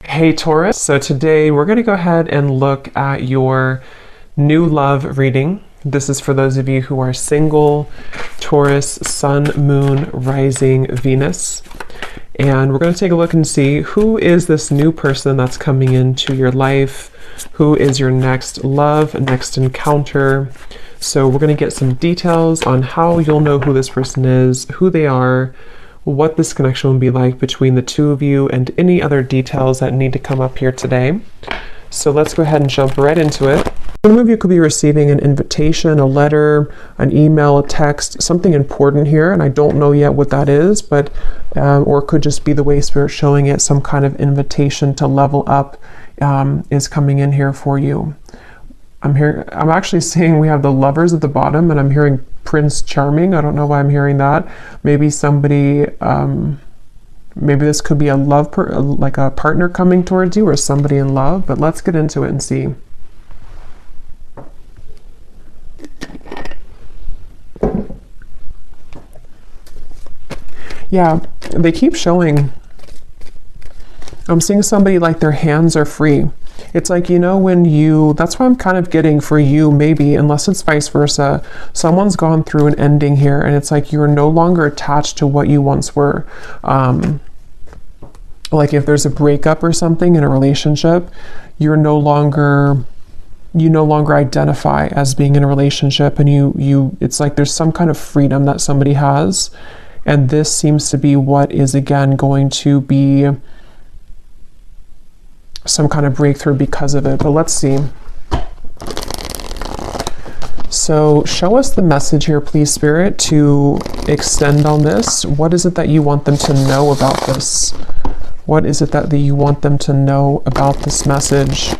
Hey Taurus, so today we're going to go ahead and look at your new love reading. This is for those of you who are single, Taurus, Sun, Moon, Rising, Venus. And we're going to take a look and see who is this new person that's coming into your life, who is your next love, next encounter. So we're going to get some details on how you'll know who this person is, who they are, what this connection will be like between the two of you, and any other details that need to come up here today. So let's go ahead and jump right into it. Some of you could be receiving an invitation, a letter, an email, a text, something important here, and I don't know yet what that is, but or it could just be the way Spirit's showing it, some kind of invitation to level up is coming in here for you. I'm actually seeing we have the Lovers at the bottom, and I'm hearing Prince Charming. I don't know why I'm hearing that. Maybe somebody, maybe this could be a love, like a partner coming towards you, or somebody in love, but let's get into it and see. Yeah, they keep showing, I'm seeing somebody like their hands are free. It's like, you know, when you, that's what I'm kind of getting for you, maybe, unless it's vice versa. Someone's gone through an ending here, and it's like you're no longer attached to what you once were. Like if there's a breakup or something in a relationship, you no longer identify as being in a relationship, and it's like there's some kind of freedom that somebody has. And this seems to be what is again going to be some kind of breakthrough because of it. But let's see. So show us the message here, please, Spirit, to extend on this. What is it that you want them to know about this? What is it that you want them to know about this message?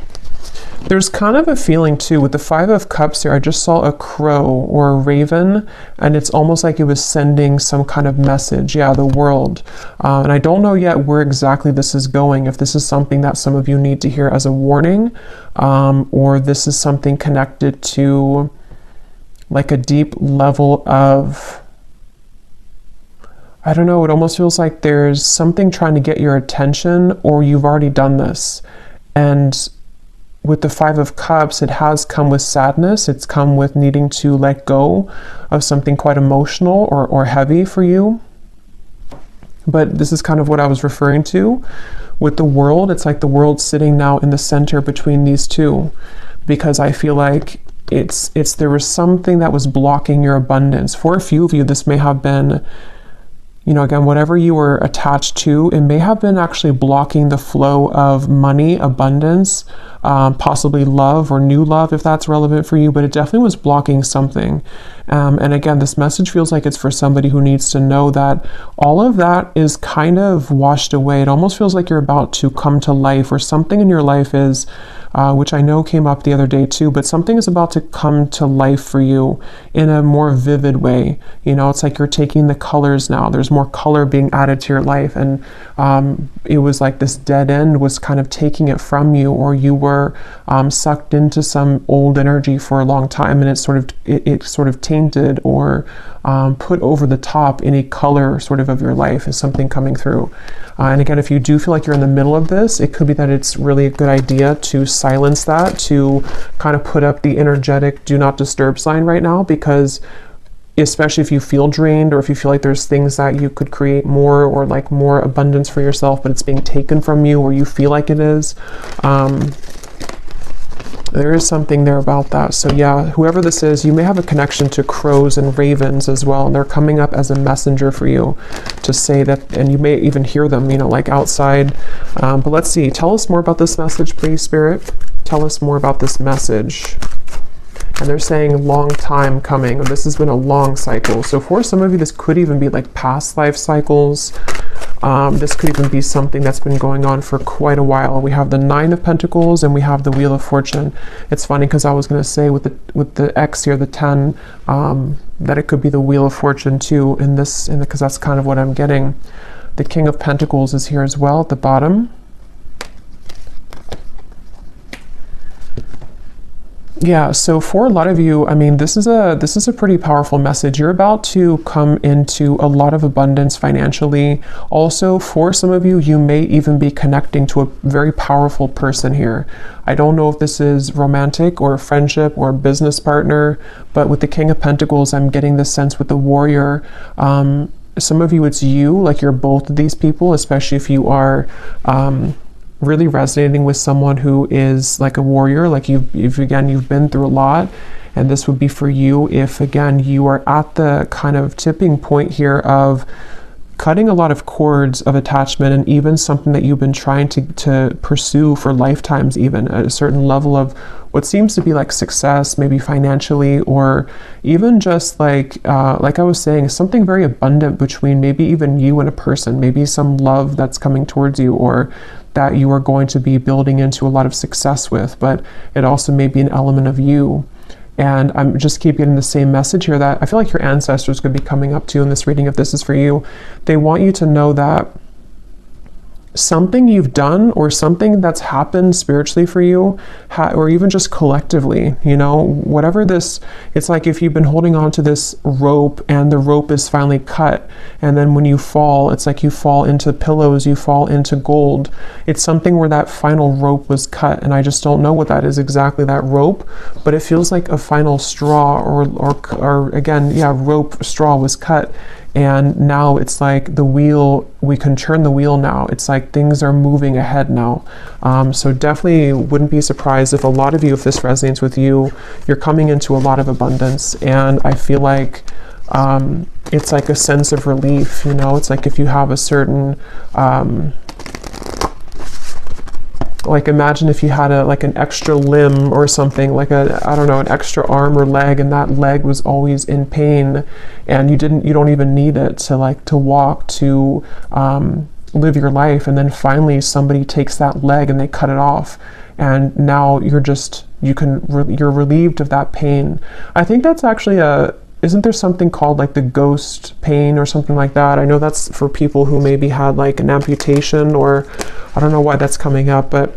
There's kind of a feeling too with the Five of Cups here. I just saw a crow or a raven, and it's almost like it was sending some kind of message. Yeah, the world. And I don't know yet where exactly this is going, if this is something that some of you need to hear as a warning, or this is something connected to like a deep level of, I don't know, it almost feels like there's something trying to get your attention, or you've already done this. And with the Five of Cups, it has come with sadness. It's come with needing to let go of something quite emotional or heavy for you. But this is kind of what I was referring to with the world. It's like the world sitting now in the center between these two, because I feel like there was something that was blocking your abundance. For a few of you, this may have been, you know, again, whatever you were attached to, it may have been actually blocking the flow of money, abundance, possibly love or new love, if that's relevant for you, but it definitely was blocking something. And again, this message feels like it's for somebody who needs to know that all of that is kind of washed away. It almost feels like you're about to come to life, or something in your life is, which I know came up the other day too, but something is about to come to life for you in a more vivid way. You know, it's like you're taking the colors now. There's more color being added to your life, and it was like this dead end was kind of taking it from you, or you were sucked into some old energy for a long time, and it sort of tainted or put over the top any color sort of your life is something coming through. And again, if you do feel like you're in the middle of this, it could be that it's really a good idea to silence that, to kind of put up the energetic do not disturb sign right now, because especially if you feel drained, or if you feel like there's things that you could create more, or like more abundance for yourself, but it's being taken from you, or you feel like it is, there is something there about that. So yeah, whoever this is, you may have a connection to crows and ravens as well, and they're coming up as a messenger for you to say that, and you may even hear them, you know, like outside. But let's see, tell us more about this message, please, Spirit. Tell us more about this message. And they're saying long time coming. This has been a long cycle. So for some of you, this could even be like past life cycles. This could even be something that's been going on for quite a while. We have the Nine of Pentacles, and we have the Wheel of Fortune. It's funny because I was going to say with the X here, the 10, that it could be the Wheel of Fortune too in this, because that's kind of what I'm getting. The King of Pentacles is here as well at the bottom. Yeah, so for a lot of you, I mean, this is a pretty powerful message. You're about to come into a lot of abundance financially. Also, for some of you, you may even be connecting to a very powerful person here. I don't know if this is romantic or a friendship or a business partner, but with the King of Pentacles, I'm getting this sense with the Warrior. Some of you, it's you, like you're both of these people, especially if you are really resonating with someone who is like a warrior, like you've been through a lot, and this would be for you if, again, you are at the kind of tipping point here of cutting a lot of cords of attachment, and even something that you've been trying to pursue for lifetimes, even at a certain level of what seems to be like success, maybe financially, or even just like I was saying, something very abundant between maybe even you and a person, maybe some love that's coming towards you, or that you are going to be building into a lot of success with, but it also may be an element of you. And I'm just keep getting the same message here that I feel like your ancestors could be coming up to you in this reading if this is for you. They want you to know that something you've done or something that's happened spiritually for you, or even just collectively, you know, whatever this, it's like if you've been holding on to this rope and the rope is finally cut, and then when you fall, it's like you fall into pillows, you fall into gold. It's something where that final rope was cut, and I just don't know what that is exactly, that rope, but it feels like a final straw, or again, yeah, rope, straw was cut. And now it's like the wheel, we can turn the wheel now. It's like things are moving ahead now. So definitely wouldn't be surprised if a lot of you, if this resonates with you, you're coming into a lot of abundance. And I feel like it's like a sense of relief, you know, it's like if you have a certain, like imagine if you had like an extra limb or something, like I don't know, an extra arm or leg, and that leg was always in pain, and you don't even need it to walk, to live your life, and then finally somebody takes that leg and they cut it off, and now you're relieved of that pain. I think that's actually isn't there something called like the ghost pain or something like that? I know that's for people who maybe had like an amputation, or I don't know why that's coming up, but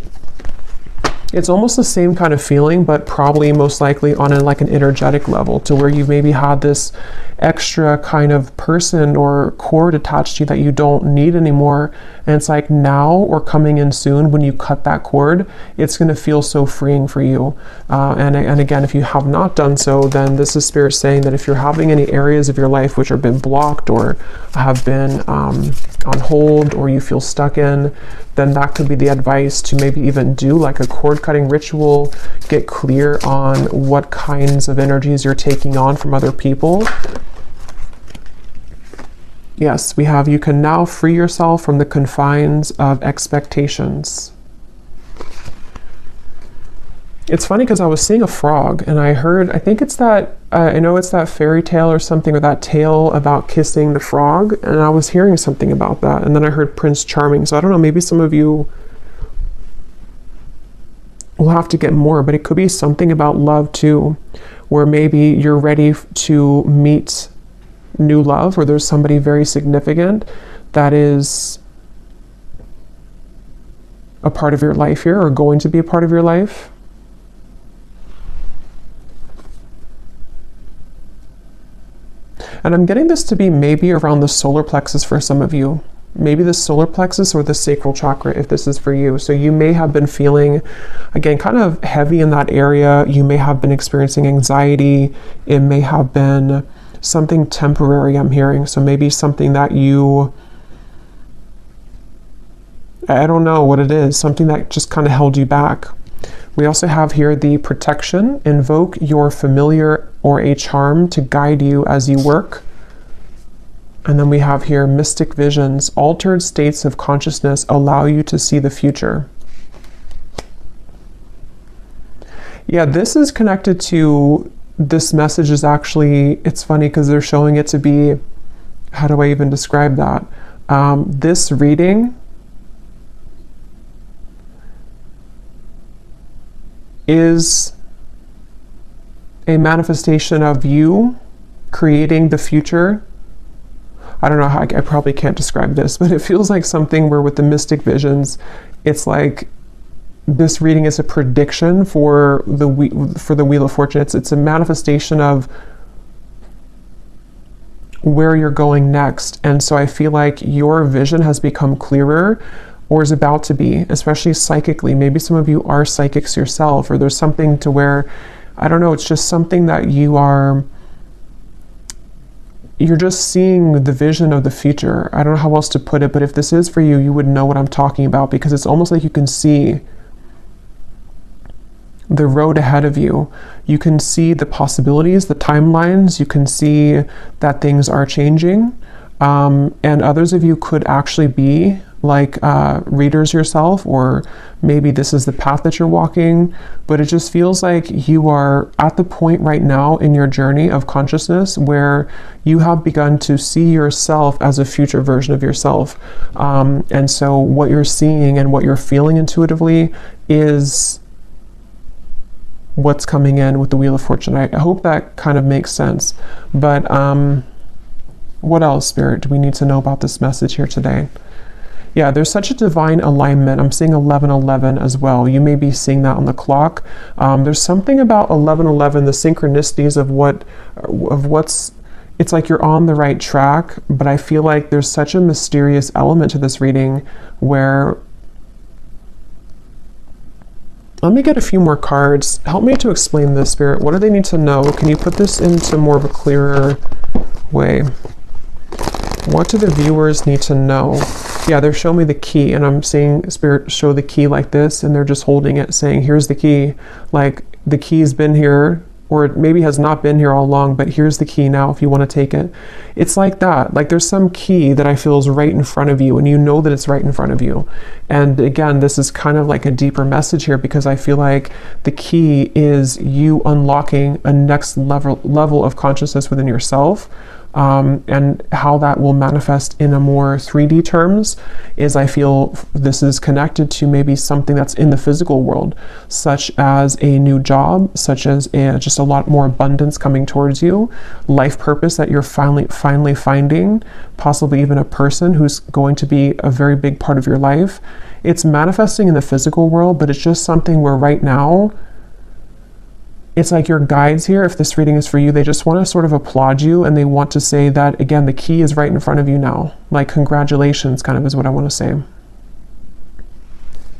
it's almost the same kind of feeling, but probably most likely on like an energetic level, to where you maybe had this extra kind of person or cord attached to you that you don't need anymore. And it's like now, or coming in soon, when you cut that cord, it's going to feel so freeing for you. And again, if you have not done so, then this is Spirit saying that if you're having any areas of your life which have been blocked or have been on hold, or you feel stuck in, then that could be the advice to maybe even do like a cord cutting ritual, get clear on what kinds of energies you're taking on from other people. Yes, we have, you can now free yourself from the confines of expectations. It's funny because I was seeing a frog, and I think it's that, I know it's that fairy tale or something, or that tale about kissing the frog, and I was hearing something about that, and then I heard Prince Charming, so I don't know, maybe some of you will have to get more, but it could be something about love too, where maybe you're ready to meet new love, or there's somebody very significant that is a part of your life here, or going to be a part of your life. And I'm getting this to be maybe around the solar plexus for some of you. Maybe the solar plexus or the sacral chakra, if this is for you. So you may have been feeling, again, kind of heavy in that area. You may have been experiencing anxiety. It may have been something temporary, I'm hearing. So maybe something that I don't know what it is, something that just kind of held you back. We also have here the protection. Invoke your familiar or a charm to guide you as you work. And then we have here mystic visions. Altered states of consciousness allow you to see the future. Yeah, this is connected to, this message is actually, it's funny because they're showing it to be, how do I even describe that? This reading is a manifestation of you creating the future. I don't know how, I probably can't describe this, but it feels like something where with the mystic visions, it's like this reading is a prediction for the Wheel of Fortune. It's a manifestation of where you're going next. And so I feel like your vision has become clearer, or is about to be, especially psychically. Maybe some of you are psychics yourself, or there's something to where, I don't know, it's just something that you're just seeing the vision of the future. I don't know how else to put it, but if this is for you, you would know what I'm talking about, because it's almost like you can see the road ahead of you. You can see the possibilities, the timelines. You can see that things are changing. And others of you could actually be like readers yourself, or maybe this is the path that you're walking, but it just feels like you are at the point right now in your journey of consciousness where you have begun to see yourself as a future version of yourself. And so what you're seeing and what you're feeling intuitively is what's coming in with the Wheel of Fortune. I hope that kind of makes sense. But what else, Spirit, do we need to know about this message here today? Yeah, there's such a divine alignment. I'm seeing 1111 as well. You may be seeing that on the clock. There's something about 1111, the synchronicities of what's, it's like you're on the right track, but I feel like there's such a mysterious element to this reading where, let me get a few more cards. Help me to explain this, Spirit. What do they need to know? Can you put this into more of a clearer way? What do the viewers need to know? Yeah, they're showing me the key, and I'm seeing Spirit show the key like this, and they're just holding it saying, here's the key. Like the key's been here, or it maybe has not been here all along, but here's the key now if you want to take it. It's like that. Like there's some key that I feel is right in front of you, and you know that it's right in front of you. And again, this is kind of like a deeper message here, because I feel like the key is you unlocking a next level of consciousness within yourself. And how that will manifest in a more 3D terms is, I feel this is connected to maybe something that's in the physical world, such as a new job, such as just a lot more abundance coming towards you, life purpose that you're finally finding, possibly even a person who's going to be a very big part of your life. It's manifesting in the physical world, but it's just something where right now, it's like your guides here, if this reading is for you, they just want to sort of applaud you, and they want to say that, again, the key is right in front of you now. Like, congratulations, kind of is what I want to say.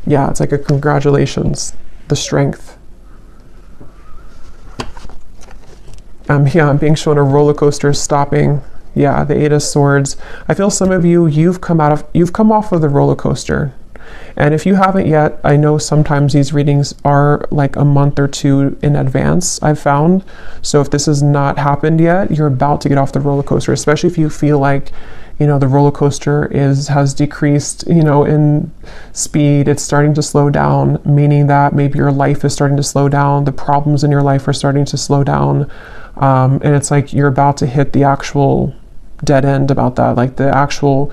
Yeah, it's like a congratulations, the strength. Yeah, I'm being shown a roller coaster stopping. Yeah, the 8 of Swords. I feel some of you, you've come off of the roller coaster. And if you haven't yet, I know sometimes these readings are like a month or two in advance, I've found. So if this has not happened yet, you're about to get off the roller coaster, especially if you feel like, you know, the roller coaster has decreased, you know, in speed. It's starting to slow down, meaning that maybe your life is starting to slow down. The problems in your life are starting to slow down. And it's like you're about to hit the actual dead end about that, like the actual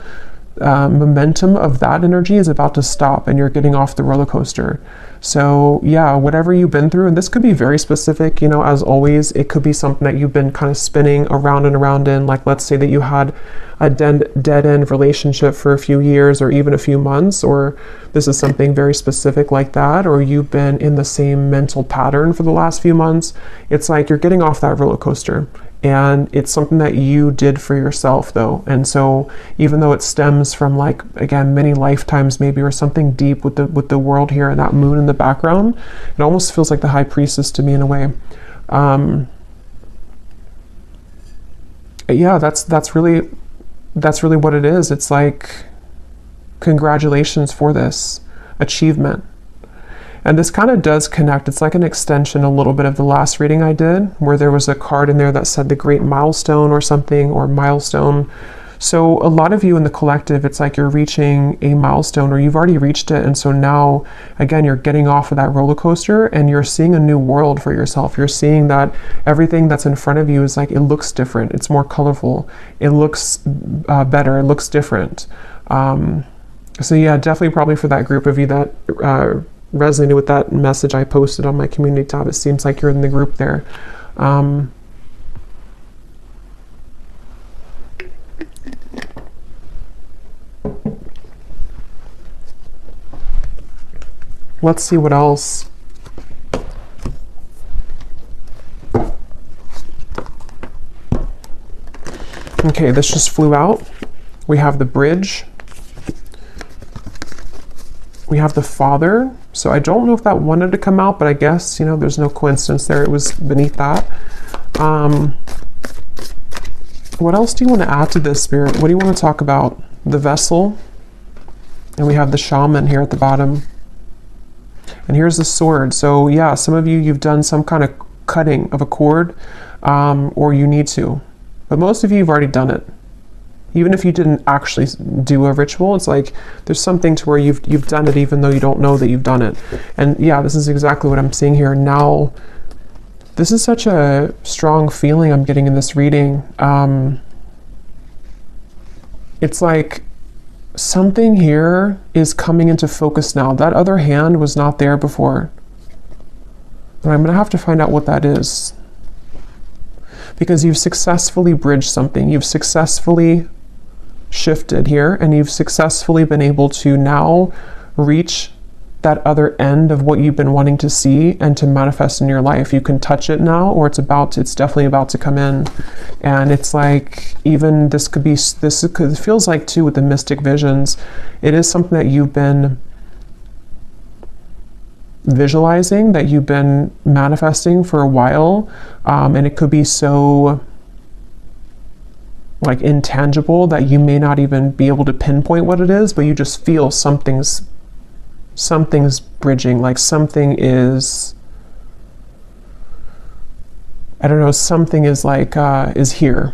momentum of that energy is about to stop, and you're getting off the roller coaster. So yeah, whatever you've been through, and this could be very specific, you know, as always, it could be something that you've been kind of spinning around and around in. Like, let's say that you had a dead end relationship for a few years or even a few months, or this is something very specific like that, or you've been in the same mental pattern for the last few months. It's like you're getting off that roller coaster. And it's something that you did for yourself, though. And so even though it stems from, like, again, many lifetimes maybe, or something deep with the world here and that moon in the background, it almost feels like the High Priestess to me in a way. Yeah, that's really what it is. It's like, congratulations for this achievement. And this kind of does connect. It's like an extension a little bit of the last reading I did, where there was a card in there that said the great milestone or something, or milestone. So a lot of you in the collective, it's like you're reaching a milestone, or you've already reached it. And so now, again, you're getting off of that roller coaster, and you're seeing a new world for yourself. You're seeing that everything that's in front of you is like, it looks different. It's more colorful. It looks better. It looks different. So yeah, definitely probably for that group of you that resonated with that message I posted on my community tab. It seems like you're in the group there. Let's see what else. Okay, this just flew out. We have the bridge. We have the Father. So I don't know if that wanted to come out, but I guess, you know, there's no coincidence there. It was beneath that. What else do you want to add to this, Spirit? What do you want to talk about? The vessel. And we have the shaman here at the bottom. And here's the sword. So yeah, some of you, you've done some kind of cutting of a cord, or you need to. But most of you have already done it. Even if you didn't actually do a ritual, it's like there's something to where you've done it even though you don't know that you've done it. And yeah, this is exactly what I'm seeing here. Now, this is such a strong feeling I'm getting in this reading. It's like something here is coming into focus now. That other hand was not there before. And I'm going to have to find out what that is. Because you've successfully bridged something. You've successfully shifted here, and you've successfully been able to now reach that other end of what you've been wanting to see and to manifest in your life. You can touch it now, or it's definitely about to come in. And it's like, even it feels like too with the mystic visions, it is something that you've been visualizing, that you've been manifesting for a while, and it could be so like intangible that you may not even be able to pinpoint what it is, but you just feel something's bridging, like something is, I don't know, something is like is here.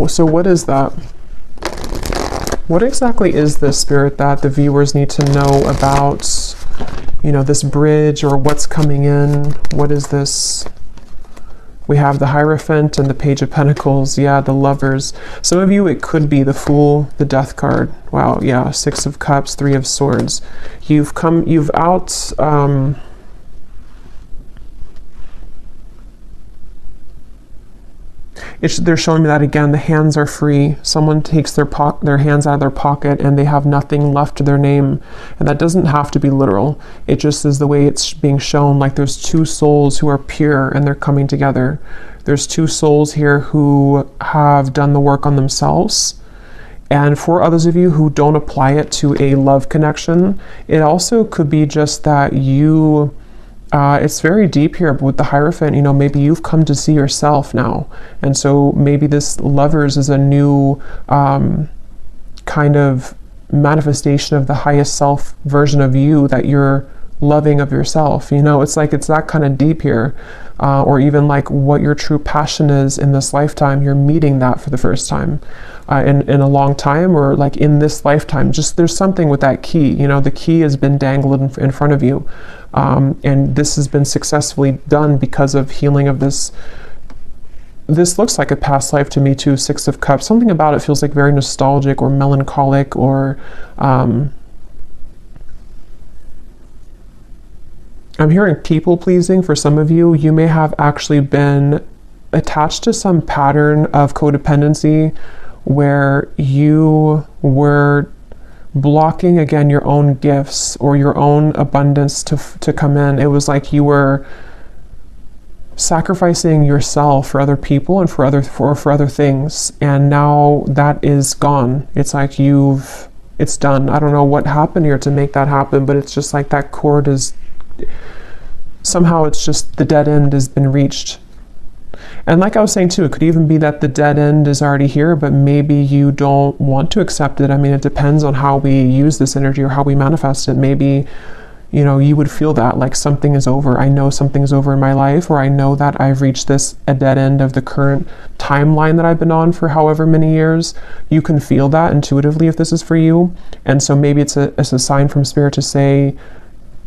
So what is that? What exactly is this, Spirit, that the viewers need to know about, you know, this bridge, or what's coming in? What is this? We have the Hierophant and the Page of Pentacles. Yeah, the Lovers. Some of you, it could be the Fool, the Death card. Wow, yeah, Six of Cups, Three of Swords. You've out... they're showing me that again. The hands are free. Someone takes their hands out of their pocket and they have nothing left to their name. And that doesn't have to be literal. It just is the way it's being shown. Like there's two souls who are pure and they're coming together. There's two souls here who have done the work on themselves. And for others of you who don't apply it to a love connection, it also could be just that you... it's very deep here with the Hierophant. You know, maybe you've come to see yourself now. And so maybe this Lovers is a new kind of manifestation of the highest self version of you that you're loving of yourself. You know, it's like it's that kind of deep here. Or even like what your true passion is in this lifetime. You're meeting that for the first time in a long time, or like in this lifetime. Just there's something with that key. You know, the key has been dangled in front of you. And this has been successfully done because of healing of this. This looks like a past life to me too, Six of Cups. Something about it feels like very nostalgic or melancholic, or I'm hearing people pleasing for some of you. You may have actually been attached to some pattern of codependency where you were blocking, again, your own gifts or your own abundance to come in. It was like you were sacrificing yourself for other people and for other things, and now that is gone. It's like it's done. I don't know what happened here to make that happen, but it's just like that cord is somehow, it's just the dead end has been reached. And like I was saying too, it could even be that the dead end is already here, but maybe you don't want to accept it. I mean, it depends on how we use this energy or how we manifest it. Maybe, you know, you would feel that like something is over. I know something's over in my life, or I know that I've reached a dead end of the current timeline that I've been on for however many years. You can feel that intuitively if this is for you. And so maybe it's a sign from Spirit to say,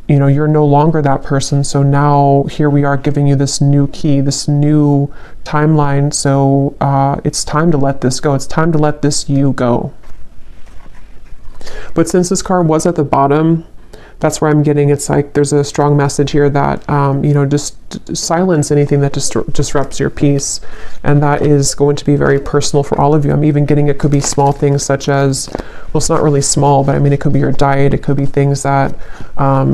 you know, you're no longer that person. So now here we are giving you this new key, this new timeline. So it's time to let this go. It's time to let this you go. But since this card was at the bottom, That's where I'm getting, it's like there's a strong message here that, you know, just silence anything that disrupts your peace. And that is going to be very personal for all of you. I'm even getting, it could be small things such as, well, it's not really small, but I mean, it could be your diet. It could be things that,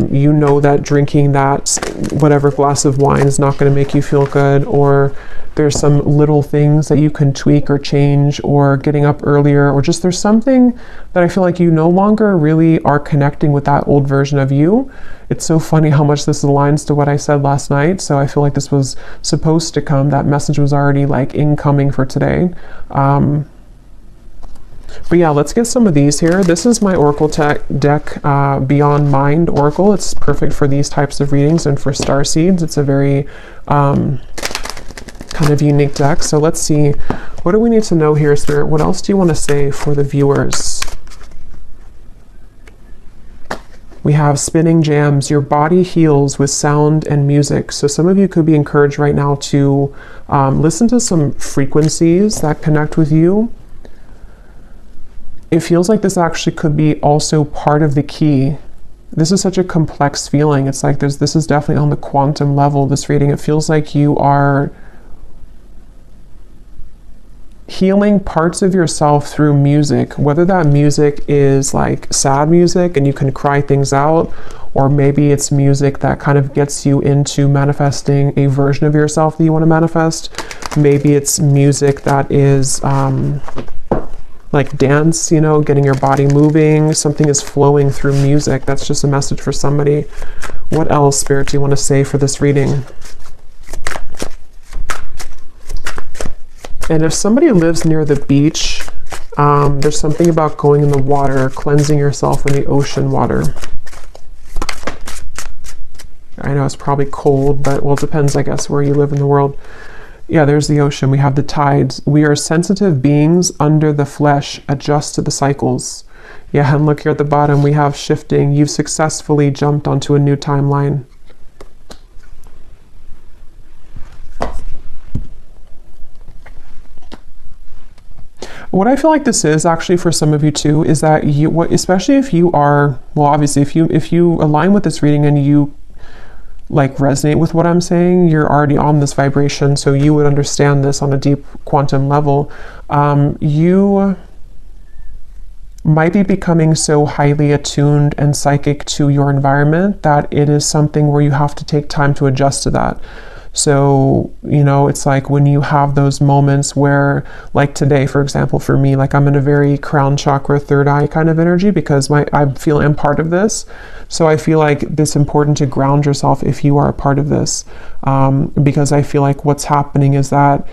you know, that drinking that whatever glass of wine is not going to make you feel good, or there's some little things that you can tweak or change, or getting up earlier, or just there's something that I feel like you no longer really are connecting with that old version of you. It's so funny how much this aligns to what I said last night. So I feel like this was supposed to come. That message was already like incoming for today. But yeah, let's get some of these here. This is my Oracle deck, Beyond Mind Oracle. It's perfect for these types of readings and for star seeds. It's a very kind of unique deck. So let's see, what do we need to know here, Spirit? What else do you want to say for the viewers? We have spinning jams. Your body heals with sound and music. So some of you could be encouraged right now to listen to some frequencies that connect with you. It feels like this actually could be also part of the key. This is such a complex feeling. It's like this is definitely on the quantum level, this reading. It feels like you are healing parts of yourself through music, whether that music is like sad music and you can cry things out, or maybe it's music that kind of gets you into manifesting a version of yourself that you want to manifest. Maybe it's music that is like dance, you know, getting your body moving. Something is flowing through music. That's just a message for somebody. What else, Spirit, do you want to say for this reading? And if somebody lives near the beach, there's something about going in the water, cleansing yourself in the ocean water. I know it's probably cold, but well, it depends, I guess, where you live in the world. Yeah, there's the ocean. We have the tides. We are sensitive beings under the flesh, adjust to the cycles. Yeah, and look here at the bottom, we have shifting. You've successfully jumped onto a new timeline. What I feel like this is actually for some of you too, is that you, especially if you are, well, obviously if you align with this reading and you like resonate with what I'm saying, you're already on this vibration, so you would understand this on a deep quantum level. You might be becoming so highly attuned and psychic to your environment that it is something where you have to take time to adjust to that. So, you know, it's like when you have those moments where, like today, for example, for me, like I'm in a very crown chakra, third eye kind of energy because I feel I'm part of this. So I feel like it's important to ground yourself if you are a part of this, because I feel like what's happening is that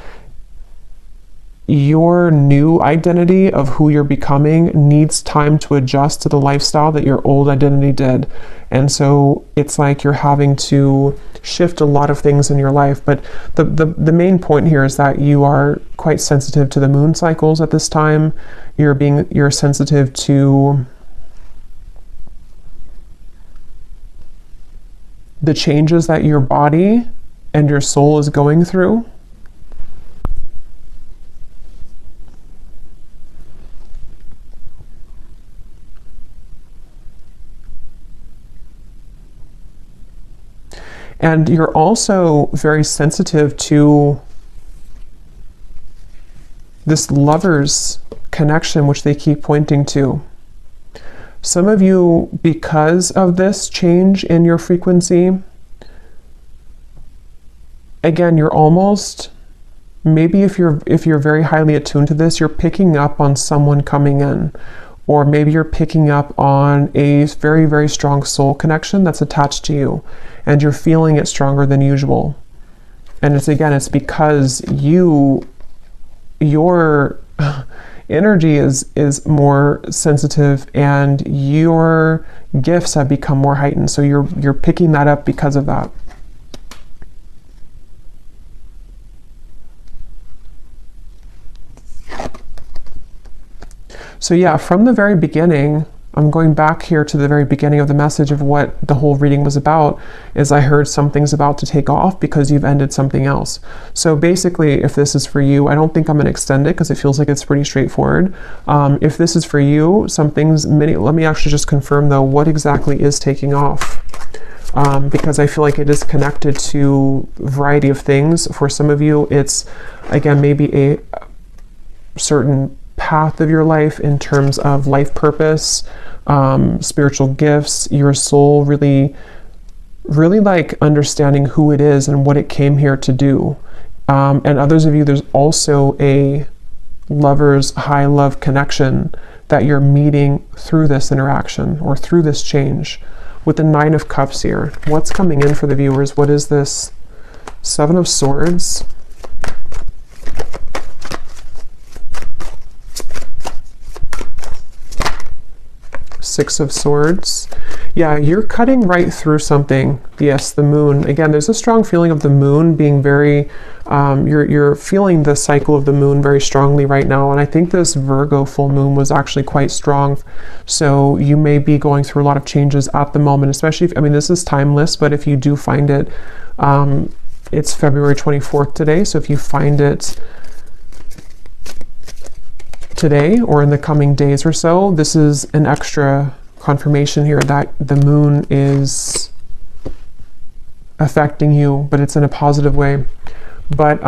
your new identity of who you're becoming needs time to adjust to the lifestyle that your old identity did. And so it's like you're having to shift a lot of things in your life. But the main point here is that you are quite sensitive to the moon cycles at this time. You're sensitive to the changes that your body and your soul is going through. And you're also very sensitive to this lover's connection, which they keep pointing to. Some of you, because of this change in your frequency, again, you're almost, maybe if you're very highly attuned to this, you're picking up on someone coming in. Or maybe you're picking up on a very, very strong soul connection that's attached to you, and you're feeling it stronger than usual. And it's because your energy is more sensitive and your gifts have become more heightened. So you're picking that up because of that. So yeah, from the very beginning, I'm going back here to the very beginning of the message of what the whole reading was about, is I heard something's about to take off because you've ended something else. So basically, if this is for you, I don't think I'm going to extend it because it feels like it's pretty straightforward. If this is for you, let me actually just confirm though, what exactly is taking off? Because I feel like it is connected to a variety of things. For some of you, it's, again, maybe a certain path of your life in terms of life purpose, spiritual gifts, your soul really like understanding who it is and what it came here to do. And others of you, there's also a lover's high love connection that you're meeting through this interaction or through this change. With the 9 of Cups here, what's coming in for the viewers? What is this? 7 of Swords. Six of Swords. Yeah, you're cutting right through something. Yes, the moon. Again, there's a strong feeling of the moon being very, you're feeling the cycle of the moon very strongly right now. And I think this Virgo full moon was actually quite strong. So you may be going through a lot of changes at the moment, especially if, I mean, this is timeless, but if you do find it, it's February 24th today. So if you find it today or in the coming days or so, this is an extra confirmation here that the moon is affecting you, but it's in a positive way. But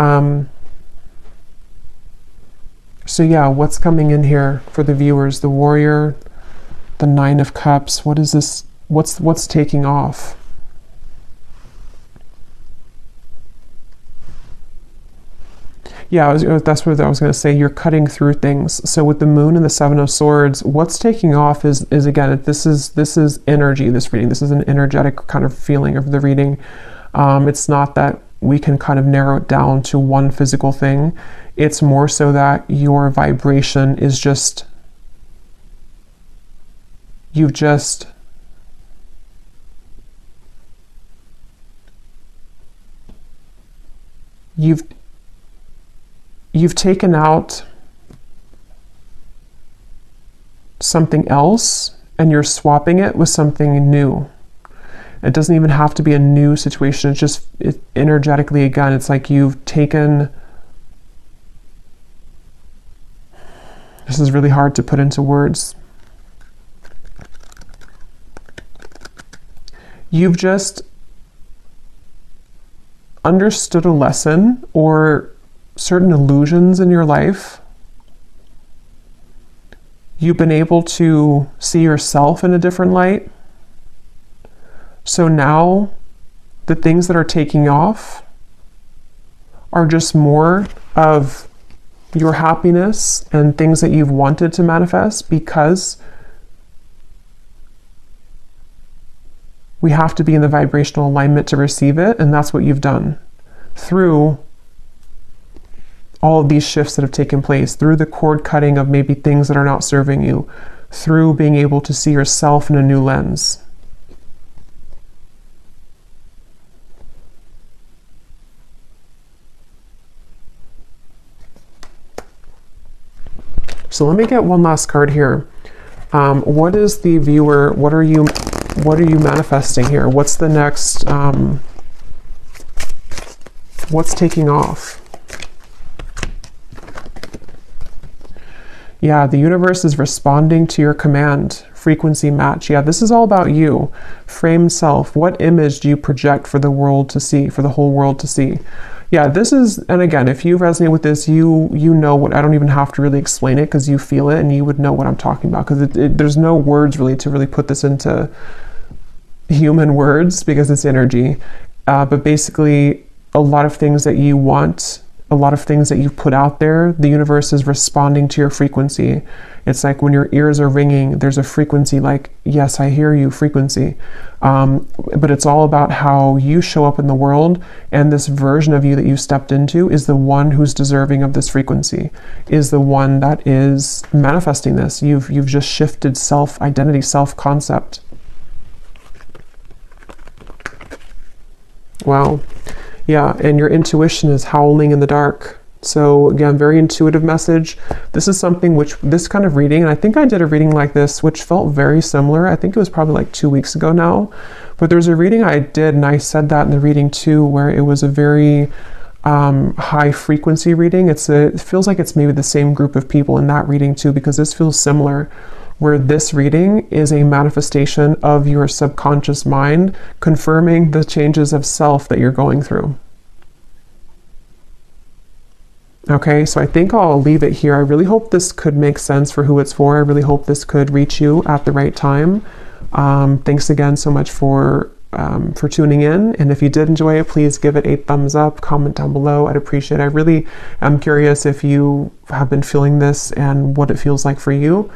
so yeah, what's coming in here for the viewers? The Warrior, the 9 of Cups. What is this? What's taking off? Yeah, that's what I was going to say. You're cutting through things. So with the moon and the 7 of Swords, what's taking off is again, this is energy, this reading. This is an energetic kind of feeling of the reading. It's not that we can kind of narrow it down to one physical thing. It's more so that your vibration is just, you've taken out something else and you're swapping it with something new. It doesn't even have to be a new situation. It's just energetically, again, it's like you've taken, this is really hard to put into words. You've just understood a lesson or certain illusions in your life. You've been able to see yourself in a different light. So now the things that are taking off are just more of your happiness and things that you've wanted to manifest, because we have to be in the vibrational alignment to receive it. And that's what you've done through all of these shifts that have taken place, through the cord cutting of maybe things that are not serving you, through being able to see yourself in a new lens. So let me get one last card here. What is the viewer, what are you manifesting here? What's the next, what's taking off? Yeah, the universe is responding to your command. Frequency match. Yeah, this is all about you. Framed self. What image do you project for the world to see, for the whole world to see? Yeah, this is, and again, if you resonate with this, you know what, I don't even have to really explain it because you feel it and you would know what I'm talking about, because there's no words really to really put this into human words because it's energy. But basically, a lot of things that you want, a lot of things that you've put out there, the universe is responding to your frequency. It's like when your ears are ringing, there's a frequency like, yes, I hear you frequency. But it's all about how you show up in the world, and this version of you that you stepped into is the one who's deserving of this frequency, is the one that is manifesting this. You've just shifted self-identity, self-concept. Wow. Yeah, and your intuition is howling in the dark. So again, very intuitive message. This is something which, this kind of reading, and I think I did a reading like this, which felt very similar. I think it was probably like 2 weeks ago now. But there's a reading I did, and I said that in the reading too, where it was a very high frequency reading. It feels like it's maybe the same group of people in that reading too, because this feels similar, where this reading is a manifestation of your subconscious mind confirming the changes of self that you're going through. Okay, so I think I'll leave it here. I really hope this could make sense for who it's for. I really hope this could reach you at the right time. Thanks again so much for tuning in. And if you did enjoy it, please give it a thumbs up, comment down below. I'd appreciate it. I really am curious if you have been feeling this and what it feels like for you.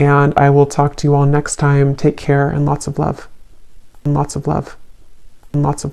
And I will talk to you all next time. Take care and lots of love. And lots of love. And lots of